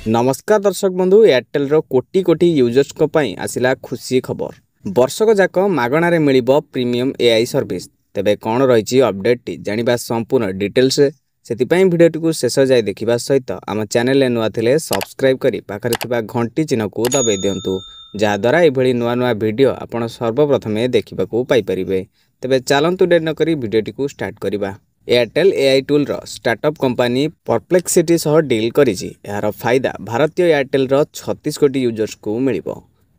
नमस्कार दर्शक बंधु एयरटेल रो कोटी कोटी यूजर्स को पई आसिला खुशी खबर। वर्षक जाक मागणारे मिलिबो प्रीमियम एआई सर्विस। तेबे कोन रहिछि अपडेट टी जानिबा संपूर्ण डिटेल्स सेति पई भिडियो टी को शेष जाय देखिबा सहित आम चैनल नुआ थिले सब्सक्राइब करी पाखरे थिबा घंटी चिन्ह को दबाई दियंतु जा द्वारा एभली नुआ नुआ वीडियो आपण सर्वप्रथमे देखिबा को पाई परिबे। तेबे चलंतु डेट न करी वीडियो टी को स्टार्ट करिबा। एयरटेल एआई टूल रो स्टार्टअप कंपनी परप्लेक्सिटी सह डील करिछि। यार फायदा भारतीय एयरटेल रो 36 कोटी यूजर्स को मिलिबो।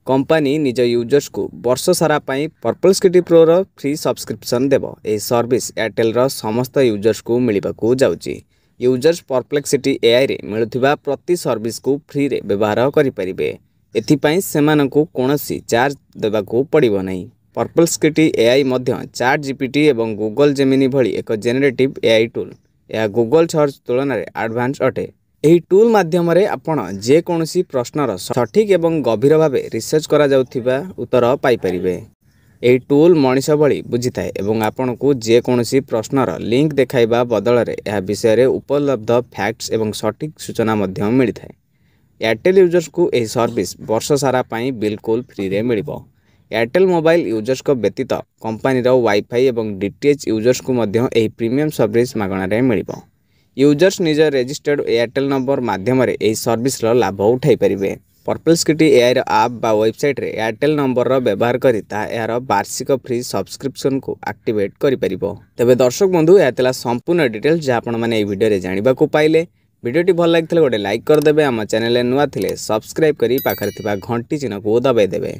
कंपनी निज यूजर्स को वर्ष सारा पई परप्लेक्सिटी प्रो रो फ्री सब्सक्रिप्शन देबो। ए सर्विस एयरटेल रो समस्त यूजर्स को मिलिबा को जाउछि। यूजर्स परप्लेक्सिटी एआई रे मिलुथिबा प्रति सर्विस को फ्री रे व्यवहार करि परिबे। एथि पई सेमानकु कोनोसी चार्ज देबा को पड़िबो नै। परप्लेक्सिटी एआई मध्य चैट जीपीटी एवं गूगल जेमिनी भली एक जेनेरेटिव एआई टूल। यह गूगल सर्च तुलन में एडवांस अटे। यही टूल माध्यम आपण जे कोनोसी प्रश्नर सठिक एवं गभीर भावे रिसर्च करा जाउथिबा उत्तर पाई परिबे। यही टूल मनीष भली बुझिथाय एवं आपण को जे कोनोसी प्रश्नर लिंक देखाइबा बदल रे यह विषय रे उपलब्ध फैक्ट्स एवं सठिक सूचना मध्य मिलिथाय। एयरटेल यूजर्स को यह सर्विस वर्ष सारा पई बिल्कुल फ्री रे मिलिबो। एयरटेल मोबाइल यूजर्स को व्यतीत कंपनी वाईफाई एवं डीटीएच यूजर्स को मध्य एही प्रीमियम सर्विस मागणारे मिलिबो। यूजर्स निज रजिस्टर्ड एयरटेल नंबर माध्यम रे एही सर्विस रो लाभ उठाई परिबे। परप्लेक्सिटी एआई रो ऐप बा वेबसाइट रे एयरटेल नंबर रो व्यवहार करी ता यार वार्षिक फ्री सब्सक्रिप्शन को एक्टिवेट करि परिबो। तबे दर्शक बंधु एतला संपूर्ण डिटेल्स जे आपण माने ए वीडियो रे जानिबा को पाइले। वीडियोटी भल लागिथिले गोटे लाइक कर देबे। आम चैनल नुआ थिले सब्सक्राइब करी पाखरे थिबा घंटी चिन्ह को दबाई देबे।